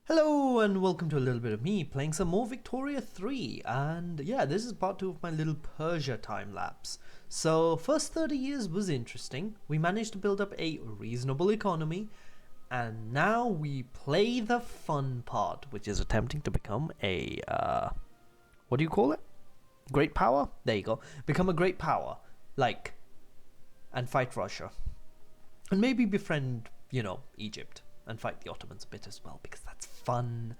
Hello and welcome to a little bit of me playing some more Victoria 3, and yeah, this is part 2 of my little Persia time lapse. So first 30 years was interesting, we managed to build up a reasonable economy, and now we play the fun part, which is attempting to become a, what do you call it? Great power? There you go. Become a great power, like, and fight Russia. And maybe befriend, Egypt. And fight the Ottomans a bit as well, because that's fun.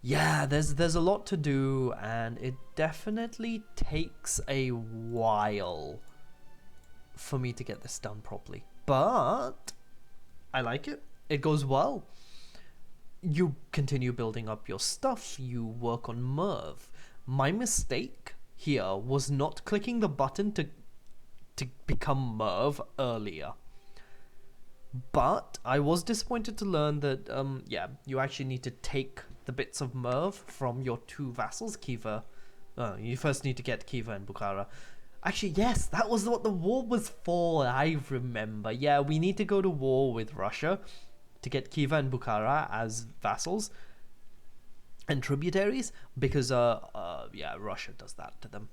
Yeah, there's a lot to do, and it definitely takes a while for me to get this done properly. But I like it. It goes well. You continue building up your stuff, you work on Merv. My mistake here was not clicking the button to become Merv earlier. But I was disappointed to learn that, yeah, you actually need to take the bits of Merv from your two vassals, Khiva. You first need to get Khiva and Bukhara. Actually, yes, that was what the war was for, I remember. Yeah, we need to go to war with Russia to get Khiva and Bukhara as vassals and tributaries, because, yeah, Russia does that to them.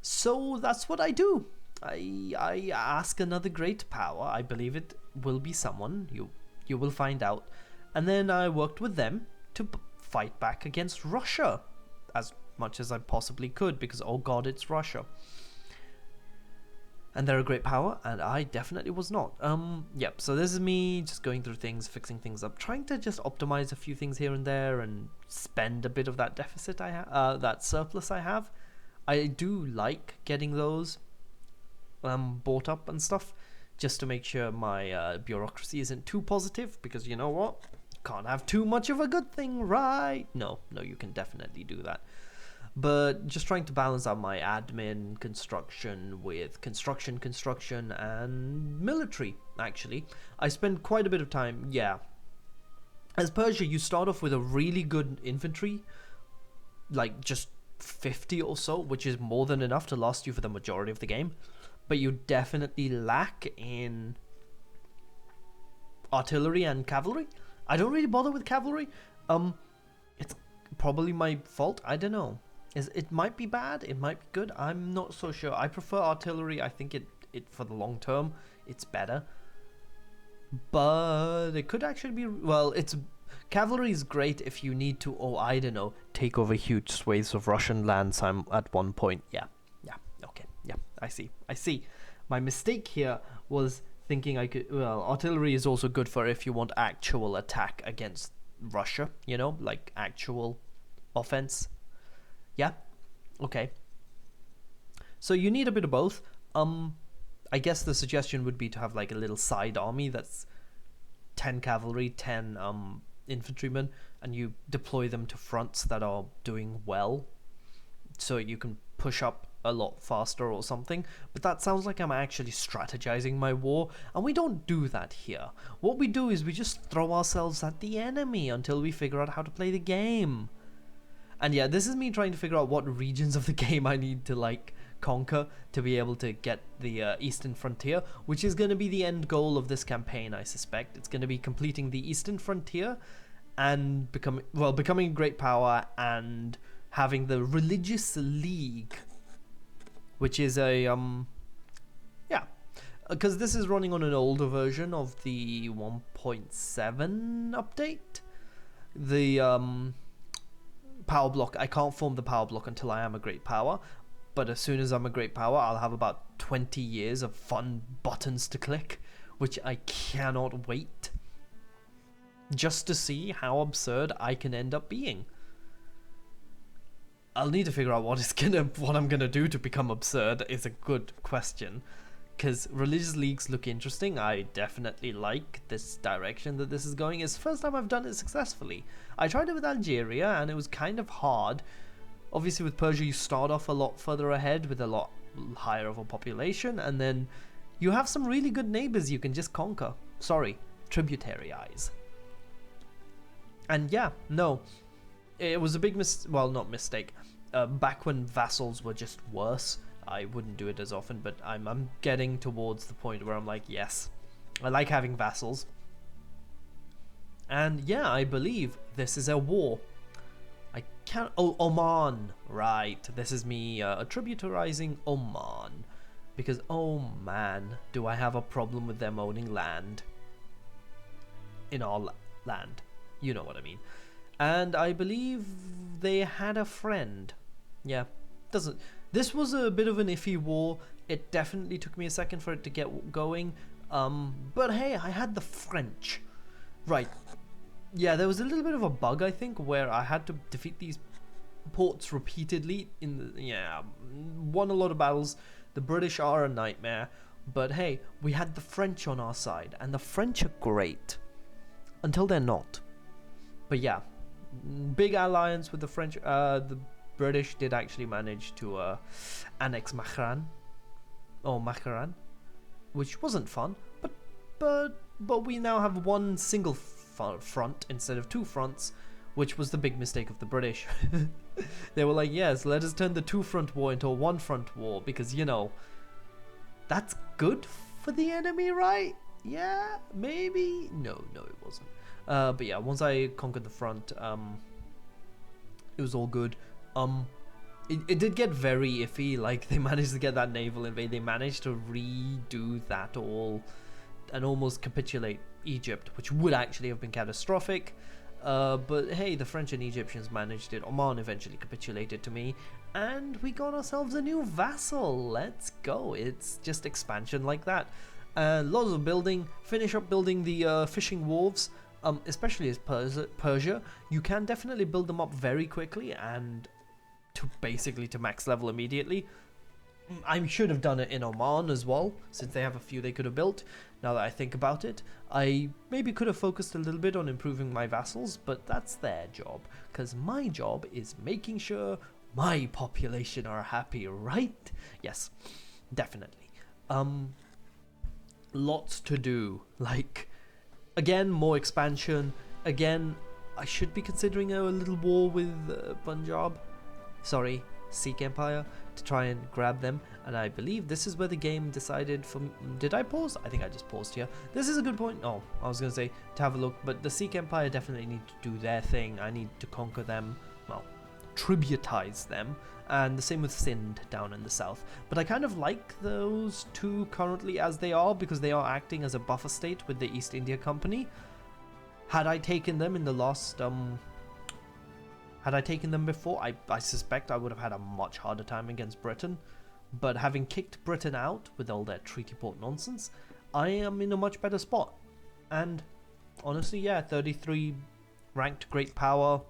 So that's what I do. I ask another great power. I believe it will be someone. You will find out. And then I worked with them to fight back against Russia as much as I possibly could, because oh god, it's Russia. And they're a great power, and I definitely was not. Yep, so this is me just going through things, fixing things up, trying to just optimize a few things here and there and spend a bit of that deficit I have, that surplus I have. I do like getting those bought up and stuff, just to make sure my bureaucracy isn't too positive, because you know what? Can't have too much of a good thing, right? No, you can definitely do that. But just trying to balance out my admin construction with construction, and military, actually. I spend quite a bit of time, yeah. As Persia, you start off with a really good infantry, like just 50 or so, which is more than enough to last you for the majority of the game. But you definitely lack in artillery and cavalry. I don't really bother with cavalry. It's probably my fault. I don't know. It might be bad. It might be good. I'm not so sure. I prefer artillery. I think it for the long term, it's better. But it could actually be, well, it's cavalry is great if you need to, oh, I don't know, take over huge swathes of Russian lands. I'm at one point. Yeah. Okay. Yeah. I see. My mistake here was thinking I could. Well, artillery is also good for if you want actual attack against Russia. Like actual offense. Yeah. Okay. So you need a bit of both. I guess the suggestion would be to have like a little side army that's 10 cavalry, 10 infantrymen, and you deploy them to fronts that are doing well, so you can push up a lot faster or something. But that sounds like I'm actually strategizing my war, and we don't do that here. What we do is we just throw ourselves at the enemy until we figure out how to play the game. And yeah, this is me trying to figure out what regions of the game I need to like conquer to be able to get the eastern frontier, which is going to be the end goal of this campaign. I suspect it's going to be completing the eastern frontier and becoming a great power and having the religious league, which is a yeah, because this is running on an older version of the 1.7 update. The power block, I can't form the power block until I am a great power, but as soon as I'm a great power, I'll have about 20 years of fun buttons to click, which I cannot wait just to see how absurd I can end up being. I'll need to figure out what I'm gonna do to become absurd is a good question, because religious leagues look interesting. I definitely like this direction that this is going. It's the first time I've done it successfully. I tried it with Algeria and it was kind of hard. Obviously with Persia you start off a lot further ahead with a lot higher of a population, and then you have some really good neighbors you can just conquer. Sorry, tributary eyes. And yeah, no, it was a big not mistake. Back when vassals were just worse, I wouldn't do it as often, but I'm getting towards the point where I'm like, yes, I like having vassals. And yeah, I believe this is a war. I can't. Oh, Oman. Right. This is me tributarizing Oman. Because, oh man, do I have a problem with them owning land. In our land. You know what I mean. And I believe they had a friend. Yeah. Doesn't. This was a bit of an iffy war. It definitely took me a second for it to get going. But hey, I had the French. Right. Yeah, there was a little bit of a bug, I think, where I had to defeat these ports repeatedly. Won a lot of battles. The British are a nightmare. But hey, we had the French on our side, and the French are great. Until they're not. But yeah, big alliance with the French. The British did actually manage to annex Makran. Which wasn't fun. But we now have one single front instead of two fronts, which was the big mistake of the British. They were like, yes, let us turn the two-front war into a one-front war, because, you know, that's good for the enemy, right? Yeah, maybe? No, it wasn't. But yeah, once I conquered the front, it was all good. It did get very iffy, like, they managed to get that naval invade, they managed to redo that all, and almost capitulate Egypt, which would actually have been catastrophic. But hey, the French and Egyptians managed it. Oman eventually capitulated to me, and we got ourselves a new vassal. Let's go. It's just expansion like that. Lots of building. Finish up building the fishing wharves, especially as Persia. You can definitely build them up very quickly and basically to max level immediately. I should have done it in Oman as well, since they have a few they could have built. Now that I think about it, I maybe could have focused a little bit on improving my vassals, but that's their job, because my job is making sure my population are happy, right? Yes, definitely. Lots to do, like, again, more expansion. Again, I should be considering a little war with Sikh Empire, to try and grab them. And I believe this is where the game decided did I pause? I think I just paused here. This is a good point. Oh, I was gonna say to have a look, but the Sikh Empire definitely need to do their thing. I need to conquer them, well, tributize them, and the same with Sindh down in the south. But I kind of like those two currently as they are, because they are acting as a buffer state with the East India Company. Had I taken them in the last had I taken them before, I suspect I would have had a much harder time against Britain. But having kicked Britain out with all their treaty port nonsense, I am in a much better spot. And honestly, yeah, 33 ranked great power.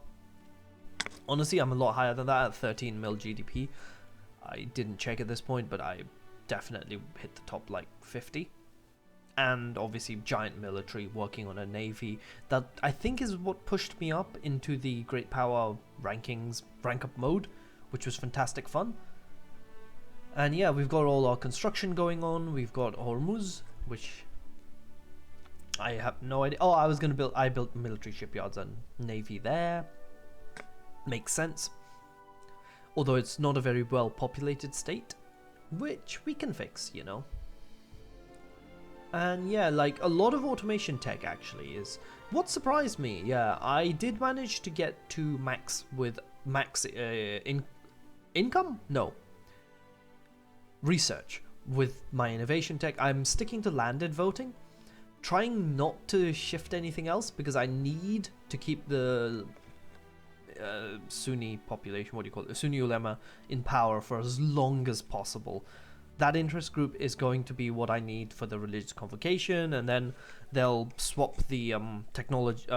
Honestly, I'm a lot higher than that at 13 mil GDP. I didn't check at this point, but I definitely hit the top like 50. And obviously giant military, working on a navy. That I think is what pushed me up into the great power rankings, rank up mode, which was fantastic fun. And yeah, we've got all our construction going on. We've got Hormuz, which I have no idea. Oh, I built military shipyards and navy there. Makes sense. Although it's not a very well populated state, which we can fix, you know. And yeah, like a lot of automation tech actually is what surprised me. Yeah, I did manage to get to max income? No. Research with my innovation tech. I'm sticking to landed voting, trying not to shift anything else because I need to keep the Sunni population, what do you call it, Sunni ulema, in power for as long as possible. That interest group is going to be what I need for the religious convocation, and then they'll swap the technology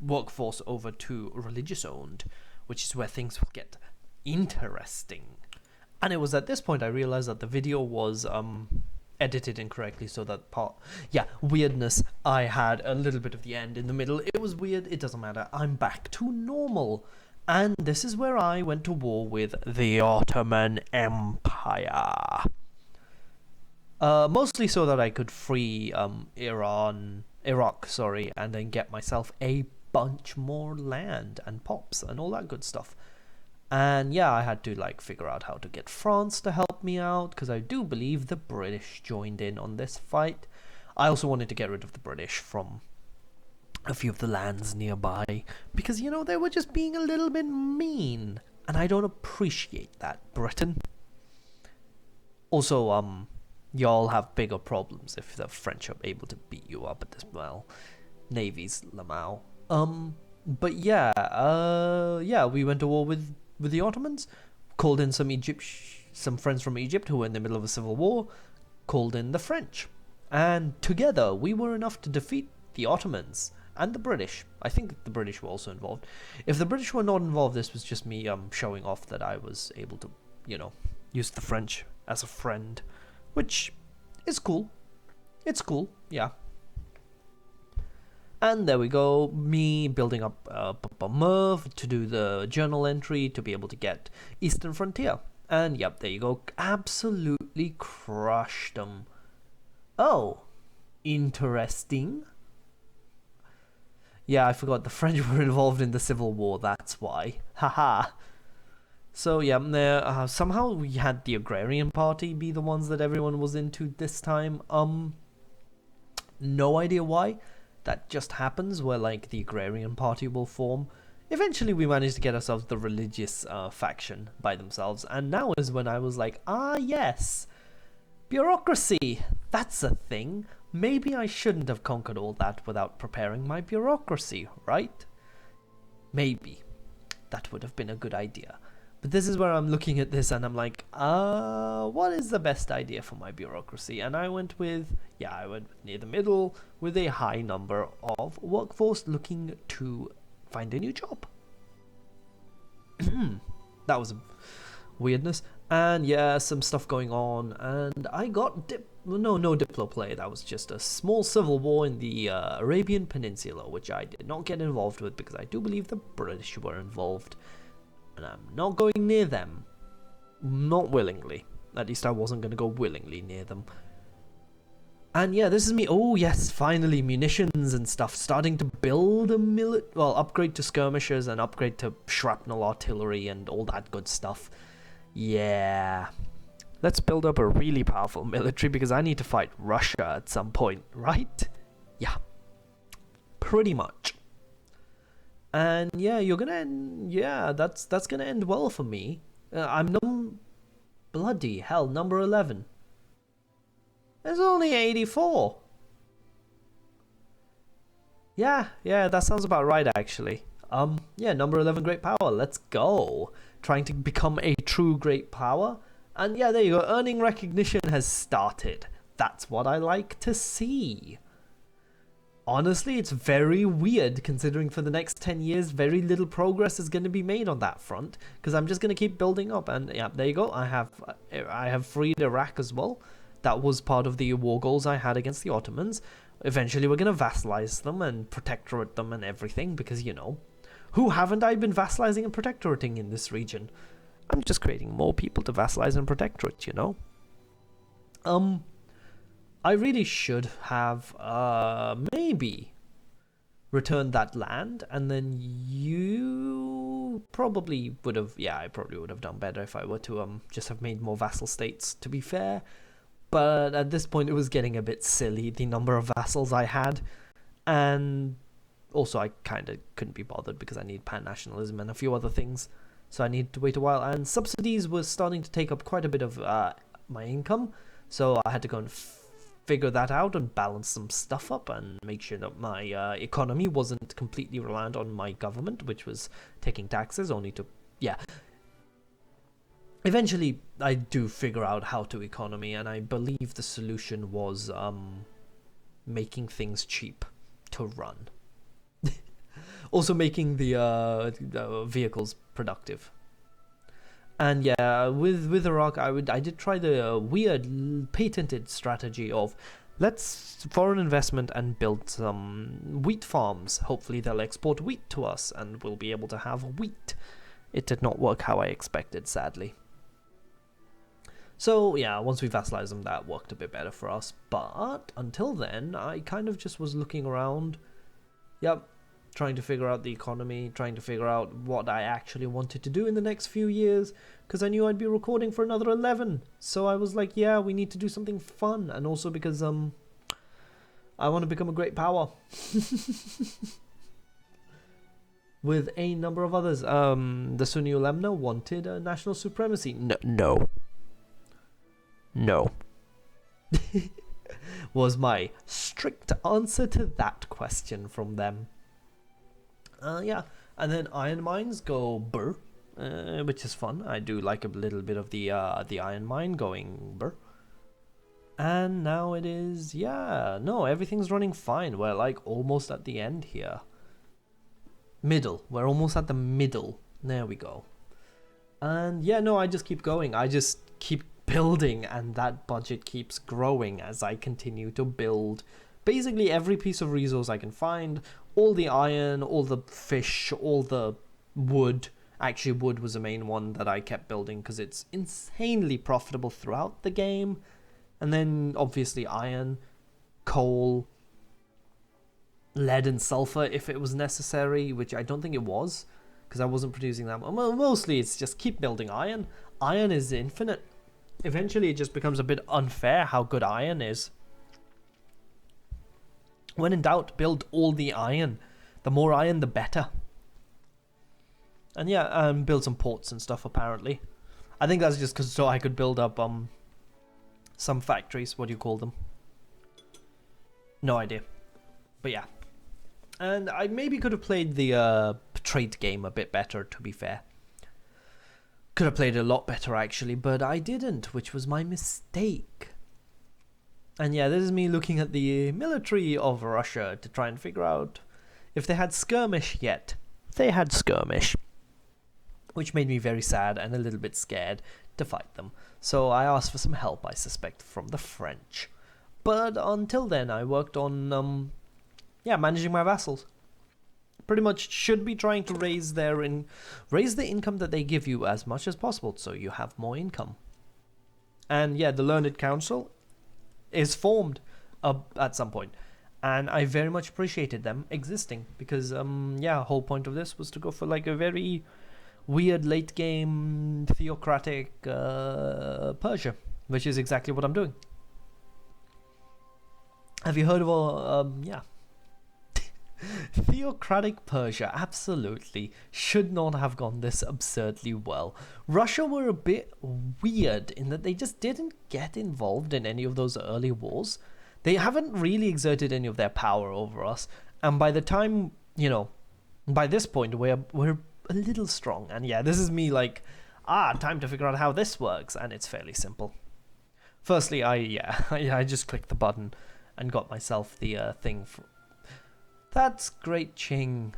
workforce over to religious owned, which is where things will get interesting. And it was at this point I realized that the video was edited incorrectly, so that part, yeah, weirdness, I had a little bit of the end in the middle. It was weird, it doesn't matter, I'm back to normal. And this is where I went to war with the Ottoman Empire. Mostly so that I could free Iraq, and then get myself a bunch more land and pops and all that good stuff. And yeah, I had to like figure out how to get France to help me out, because I do believe the British joined in on this fight. I also wanted to get rid of the British from a few of the lands nearby because, you know, they were just being a little bit mean. And I don't appreciate that, Britain. Also, y'all have bigger problems if the French are able to beat you up at this, well, Navy's Lamau. But yeah, we went to war with the Ottomans, called in some friends from Egypt who were in the middle of a civil war, called in the French. And together, we were enough to defeat the Ottomans and the British. I think the British were also involved. If the British were not involved, this was just me showing off that I was able to, you know, use the French as a friend, which is cool. It's cool, yeah. And there we go, me building up Merv to do the journal entry to be able to get Eastern Frontier. And yep, there you go, absolutely crushed them. Oh, interesting. Yeah, I forgot the French were involved in the Civil War, that's why. Haha. So yeah, somehow we had the Agrarian Party be the ones that everyone was into this time. No idea why. That just happens where like the Agrarian Party will form. Eventually we managed to get ourselves the religious faction by themselves, and now is when I was like, yes, bureaucracy, that's a thing. Maybe I shouldn't have conquered all that without preparing my bureaucracy, right? Maybe. That would have been a good idea. But this is where I'm looking at this and I'm like, what is the best idea for my bureaucracy? And I went with near the middle with a high number of workforce looking to find a new job. That was a weirdness. And yeah, some stuff going on. And I got no Diplo play. That was just a small civil war in the Arabian Peninsula, which I did not get involved with because I do believe the British were involved. And I'm not going near them. Not willingly. At least I wasn't going to go willingly near them. And yeah, this is me. Oh yes, finally munitions and stuff. Starting to build a upgrade to skirmishers and upgrade to shrapnel artillery and all that good stuff. Yeah. Let's build up a really powerful military because I need to fight Russia at some point, right? Yeah. Pretty much. And yeah, that's gonna end well for me. I'm bloody hell, number 11. There's only 84. Yeah, that sounds about right actually. Number 11 great power. Let's go. Trying to become a true great power. And yeah, there you go. Earning recognition has started. That's what I like to see. Honestly, it's very weird considering for the next 10 years, very little progress is going to be made on that front because I'm just going to keep building up. And yeah, there you go. I have freed Iraq as well. That was part of the war goals I had against the Ottomans. Eventually, we're going to vassalize them and protectorate them and everything because, you know, who haven't I been vassalizing and protectorating in this region? I'm just creating more people to vassalize and protectorate, you know? I really should have maybe returned that land, and then you probably would have. Yeah, I probably would have done better if I were to just have made more vassal states. To be fair, but at this point it was getting a bit silly the number of vassals I had, and also I kind of couldn't be bothered because I need pan-nationalism and a few other things, so I needed to wait a while. And subsidies was starting to take up quite a bit of my income, so I had to go and figure that out and balance some stuff up and make sure that my economy wasn't completely reliant on my government, which was taking taxes only to, Eventually, I do figure out how to economy, and I believe the solution was making things cheap to run. Also making the vehicles productive. And yeah, with Iraq, I did try the weird patented strategy of let's foreign investment and build some wheat farms. Hopefully they'll export wheat to us and we'll be able to have wheat. It did not work how I expected, sadly. So yeah, once we vassalized them, that worked a bit better for us. But until then, I kind of just was looking around. Trying to figure out the economy, trying to figure out what I actually wanted to do in the next few years, because I knew I'd be recording for another 11. So I was like, yeah, we need to do something fun. And also because I want to become a great power. With a number of others. The Sunni Ulemna wanted national supremacy. No. Was my strict answer to that question from them. Yeah, and then iron mines go burr, which is fun. I do like a little bit of the iron mine going burr. And now it is, yeah, no, everything's running fine. We're like almost at the end here. Middle. We're almost at the middle. There we go. And yeah, no, I just keep going. I just keep building, and that budget keeps growing as I continue to build basically every piece of resource I can find. All the iron, all the fish, all the wood. Actually, wood was the main one that I kept building because it's insanely profitable throughout the game. And then obviously iron, coal, lead and sulfur if it was necessary, which I don't think it was because I wasn't producing that. Well, mostly it's just keep building iron. Iron is infinite. Eventually it just becomes a bit unfair how good iron is. When in doubt, build all the iron. The more iron, the better. And yeah, build some ports and stuff apparently. I think that's just because so I could build up some factories. What do you call them? No idea. But yeah. And I maybe could have played the trade game a bit better, to be fair. Could have played it a lot better actually, but I didn't, which was my mistake. And yeah, this is me looking at the military of Russia to try and figure out if they had skirmish yet. They had skirmish, which made me very sad and a little bit scared to fight them. So I asked for some help, I suspect, from the French. But until then, I worked on, managing my vassals. Pretty much should be trying to raise the income that they give you as much as possible, so you have more income. And yeah, the Learned Council is formed at some point, and I very much appreciated them existing because whole point of this was to go for like a very weird late game theocratic Persia, which is exactly what I'm doing. Have you heard of theocratic Persia? Absolutely should not have gone this absurdly well. Russia were a bit weird in that they just didn't get involved in any of those early wars. They haven't really exerted any of their power over us, and by the time, by this point we're a little strong. And yeah, this is me like, time to figure out how this works, and it's fairly simple. Firstly, I just clicked the button and got myself the thing for. That's great, King.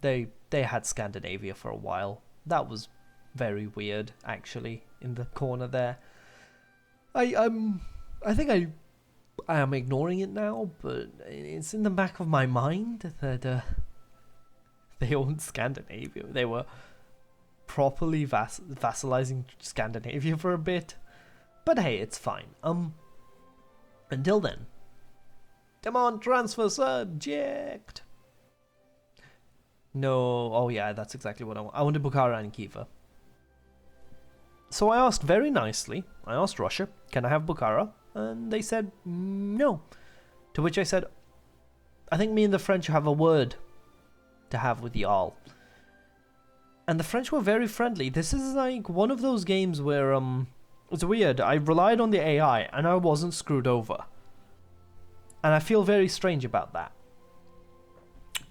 They had Scandinavia for a while. That was very weird, actually, in the corner there. I think I am ignoring it now, but it's in the back of my mind that they owned Scandinavia. They were properly vassalizing Scandinavia for a bit. But hey, it's fine. Until then. Demand transfer subject. No, oh yeah, that's exactly what I want. I wanted Bukhara and Khiva. So I asked very nicely, I asked Russia, can I have Bukhara? And they said no. To which I said, I think me and the French have a word to have with y'all. And the French were very friendly. This is like one of those games where it's weird. I relied on the AI and I wasn't screwed over. And I feel very strange about that.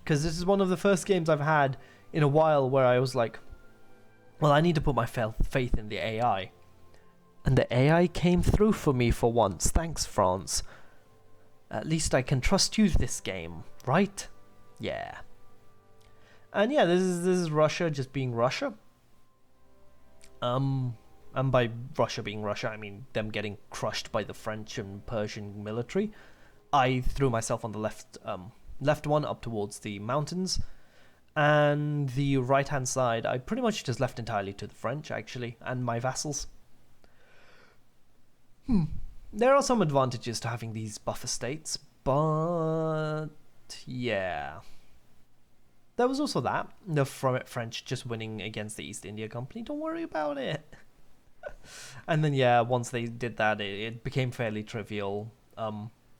Because this is one of the first games I've had in a while where I was like, well, I need to put my faith in the AI. And the AI came through for me for once. Thanks, France. At least I can trust you this game, right? Yeah. And yeah, this is Russia just being Russia. And by Russia being Russia, I mean them getting crushed by the French and Persian military. I threw myself on the left one up towards the mountains, and the right-hand side I pretty much just left entirely to the French, actually, and my vassals. There are some advantages to having these buffer states, but yeah. There was also that, the French just winning against the East India Company. Don't worry about it. And then yeah, once they did that, it became fairly trivial.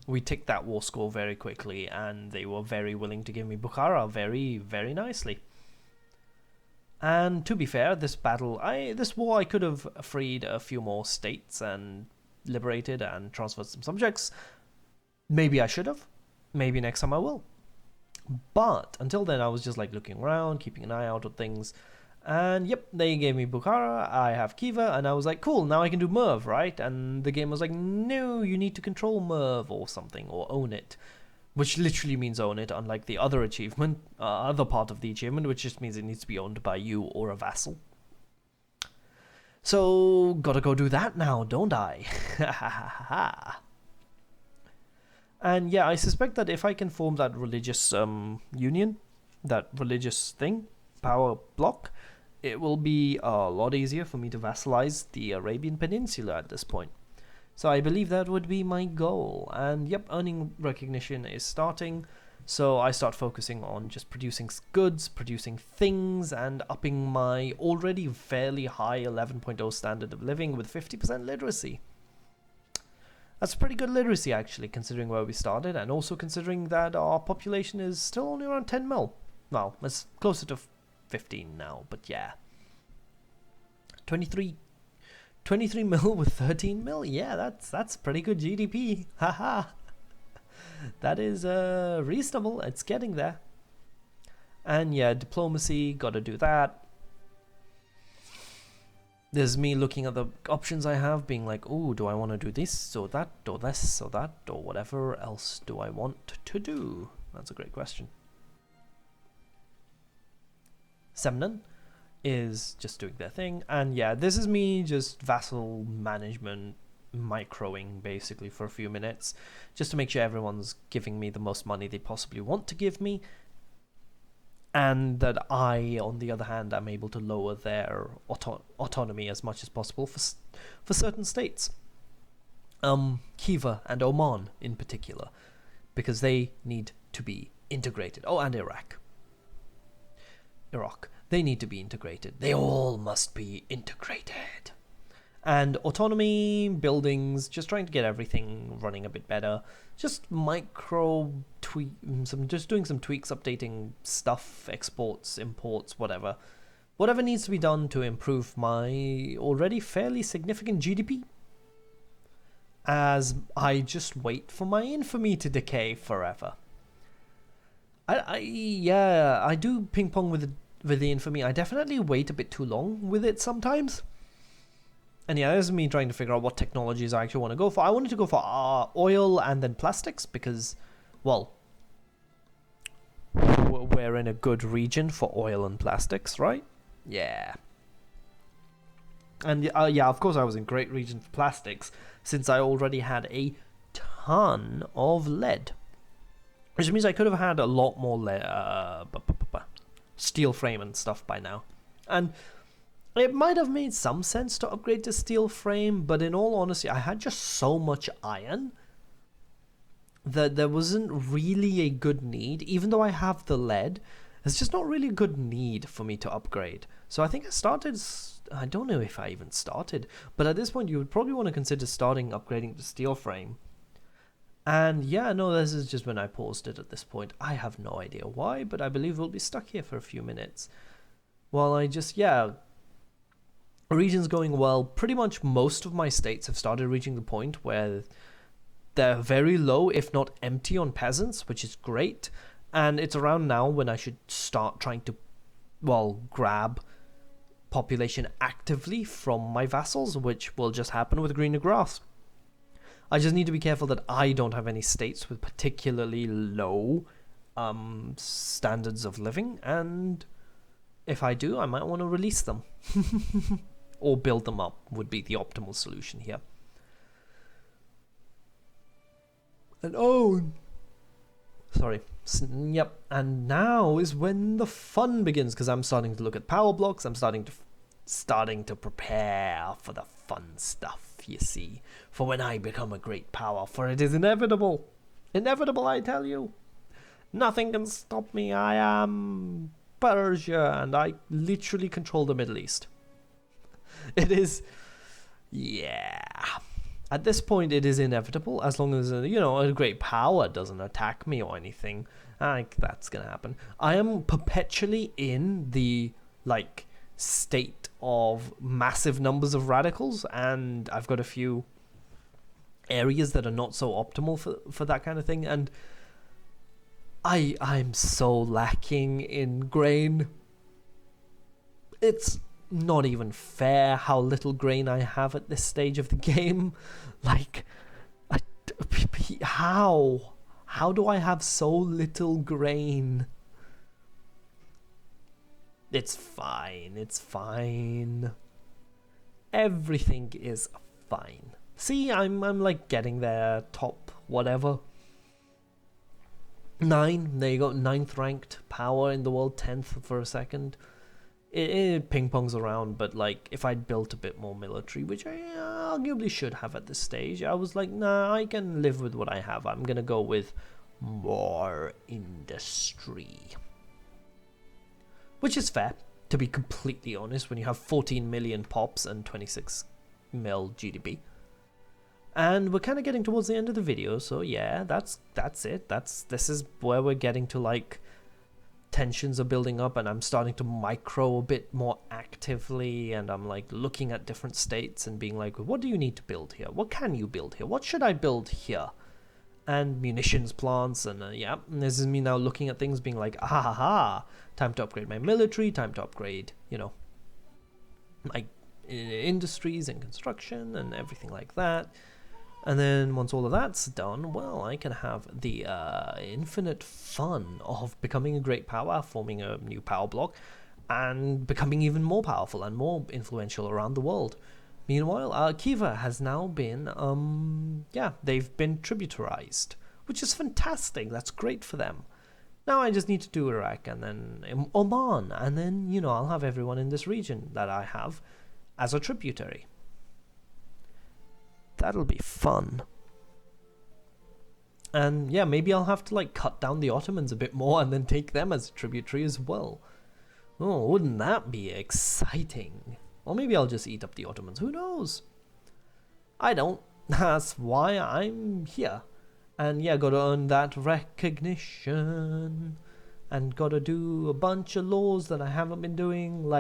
We ticked that war score very quickly, and they were very willing to give me Bukhara very, very nicely. And to be fair, this war, I could have freed a few more states and liberated and transferred some subjects. Maybe I should have. Maybe next time I will. But until then, I was just like looking around, keeping an eye out on things. And yep, they gave me Bukhara, I have Khiva, and I was like, cool, now I can do Merv, right? And the game was like, no, you need to control Merv or something, or own it. Which literally means own it, unlike the other achievement, other part of the achievement, which just means it needs to be owned by you or a vassal. So, gotta go do that now, don't I? And yeah, I suspect that if I can form that religious union, that religious thing, power block, it will be a lot easier for me to vassalize the Arabian Peninsula at this point. So I believe that would be my goal. And yep, earning recognition is starting. So I start focusing on just producing goods, producing things, and upping my already fairly high 11.0 standard of living with 50% literacy. That's pretty good literacy, actually, considering where we started, and also considering that our population is still only around 10 mil. Well, it's closer to 15 now, but yeah. 23 mil with 13 mil? Yeah, that's pretty good GDP. Haha. That is reasonable. It's getting there. And yeah, diplomacy, gotta do that. There's me looking at the options I have, being like, oh, do I want to do this or that or this or that or whatever else do I want to do? That's a great question. Semnon is just doing their thing, and yeah, this is me just vassal management microing basically for a few minutes, just to make sure everyone's giving me the most money they possibly want to give me, and that I, on the other hand, am able to lower their autonomy as much as possible for certain states. Khiva and Oman in particular, because they need to be integrated. Oh, and Iraq. They need to be integrated. They all must be integrated. And autonomy, buildings, just trying to get everything running a bit better. Just just doing some tweaks, updating stuff, exports, imports, whatever. Whatever needs to be done to improve my already fairly significant GDP. As I just wait for my infamy to decay forever. I do ping pong with the infamy. I definitely wait a bit too long with it sometimes. And yeah, this is me trying to figure out what technologies I actually want to go for. I wanted to go for oil and then plastics because, well, we're in a good region for oil and plastics, right? Yeah. And yeah, of course I was in great region for plastics since I already had a ton of lead. Which means I could have had a lot more steel frame and stuff by now. And it might have made some sense to upgrade to steel frame, but in all honesty, I had just so much iron that there wasn't really a good need. Even though I have the lead, there's just not really a good need for me to upgrade. So I think I don't know if I even started, but at this point you would probably want to consider starting upgrading to steel frame. And yeah, no, this is just when I paused it at this point. I have no idea why, but I believe we'll be stuck here for a few minutes. While I just, region's going well. Pretty much most of my states have started reaching the point where they're very low, if not empty on peasants, which is great. And it's around now when I should start trying to, grab population actively from my vassals, which will just happen with greener grass. I just need to be careful that I don't have any states with particularly low standards of living, and if I do, I might want to release them. Or build them up would be the optimal solution here. And yep, and now is when the fun begins, because I'm starting to look at power blocks. I'm starting to prepare for the fun stuff, you see, for when I become a great power, for it is inevitable. Inevitable, I tell you. Nothing can stop me. I am Persia, and I literally control the Middle East. It is Yeah. At this point, it is inevitable, as long as, a great power doesn't attack me or anything. That's gonna happen. I am perpetually in the, state of massive numbers of radicals, and I've got a few areas that are not so optimal for that kind of thing, and I'm so lacking in grain. It's not even fair how little grain I have at this stage of the game. How do I have so little grain? It's fine. Everything is fine. See, I'm getting there, top whatever. 9, there you go, 9th ranked power in the world, 10th for a second. It ping-pongs around, but if I'd built a bit more military, which I arguably should have at this stage, I was like, nah, I can live with what I have. I'm gonna go with more industry. Which is fair, to be completely honest, when you have 14 million pops and 26 mil GDP. And we're kind of getting towards the end of the video, so yeah, that's it. This is where we're getting to, tensions are building up, and I'm starting to micro a bit more actively, and I'm looking at different states and being like, what do you need to build here? What can you build here? What should I build here? And munitions plants, and and this is me now looking at things being like, time to upgrade my military, time to upgrade, my industries and construction and everything like that. And then once all of that's done, well, I can have the infinite fun of becoming a great power, forming a new power block, and becoming even more powerful and more influential around the world. Meanwhile, Kiva has now been, they've been tributarized, which is fantastic. That's great for them. Now I just need to do Iraq and then Oman, and then, I'll have everyone in this region that I have as a tributary. That'll be fun. And yeah, maybe I'll have to cut down the Ottomans a bit more and then take them as a tributary as well. Oh, wouldn't that be exciting? Or maybe I'll just eat up the Ottomans, who knows? I don't. That's why I'm here. And yeah, gotta earn that recognition. And gotta do a bunch of laws that I haven't been doing,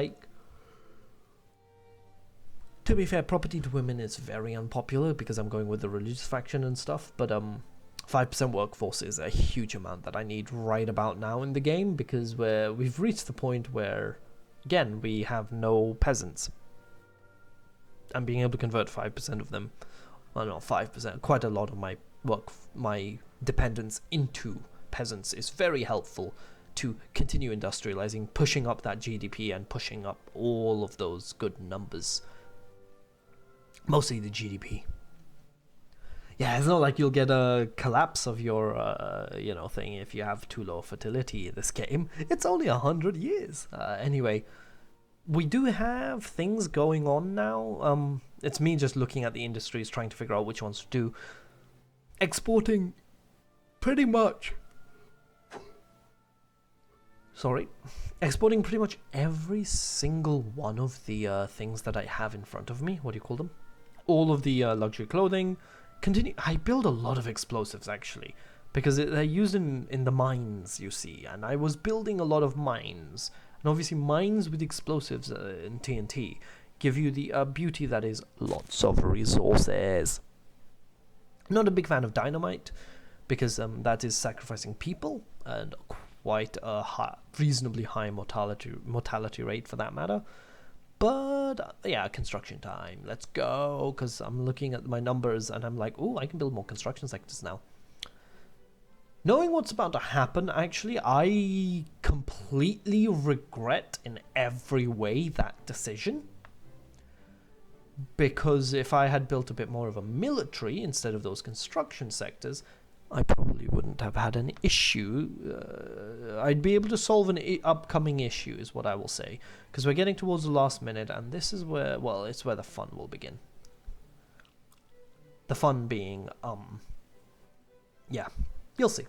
to be fair, property to women is very unpopular because I'm going with the religious faction and stuff, but 5% workforce is a huge amount that I need right about now in the game, because we've reached the point where, again, we have no peasants. And being able to convert 5% of them, well, not 5%, quite a lot of my dependence into peasants is very helpful to continue industrializing, pushing up that GDP and pushing up all of those good numbers. Mostly the GDP. Yeah, it's not like you'll get a collapse of your, thing if you have too low fertility in this game. It's only 100 years. Anyway, we do have things going on now. It's me just looking at the industries, trying to figure out which ones to do. Exporting pretty much... Exporting pretty much every single one of the things that I have in front of me. What do you call them? All of the luxury clothing. I build a lot of explosives, actually, because they're used in the mines, you see, and I was building a lot of mines. And obviously mines with explosives in TNT give you the beauty that is lots of resources. Not a big fan of dynamite, because that is sacrificing people, and quite a reasonably high mortality rate for that matter. But yeah, construction time. Let's go, because I'm looking at my numbers and I'm like, oh, I can build more construction sectors now. Knowing what's about to happen, actually, I completely regret in every way that decision. Because if I had built a bit more of a military instead of those construction sectors, I probably wouldn't have had an issue. I'd be able to solve an upcoming issue, is what I will say. Because we're getting towards the last minute, and this is where, well, it's where the fun will begin. The fun being, yeah, you'll see.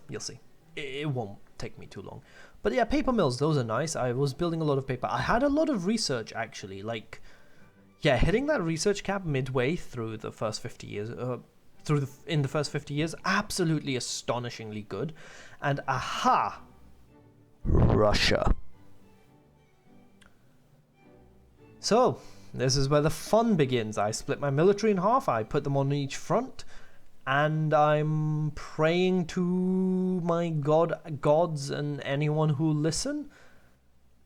It won't take me too long. But yeah, paper mills, those are nice. I was building a lot of paper. I had a lot of research, actually, Yeah, hitting that research cap midway through the first 50 years, in the first 50 years, absolutely astonishingly good. And aha, Russia. So, this is where the fun begins. I split my military in half, I put them on each front, and I'm praying to my gods and anyone who'll listen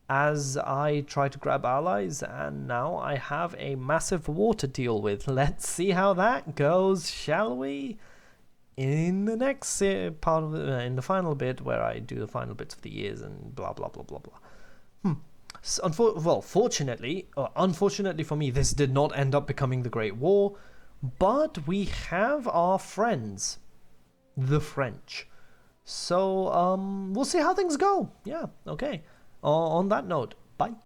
as I try to grab allies, and now I have a massive war to deal with. Let's see how that goes, shall we? In the next part of in the final bit, where I do the final bits of the years and blah blah blah blah blah. Fortunately, or unfortunately for me, this did not end up becoming the Great War, but we have our friends, the French. So we'll see how things go. Yeah, okay. On that note, bye.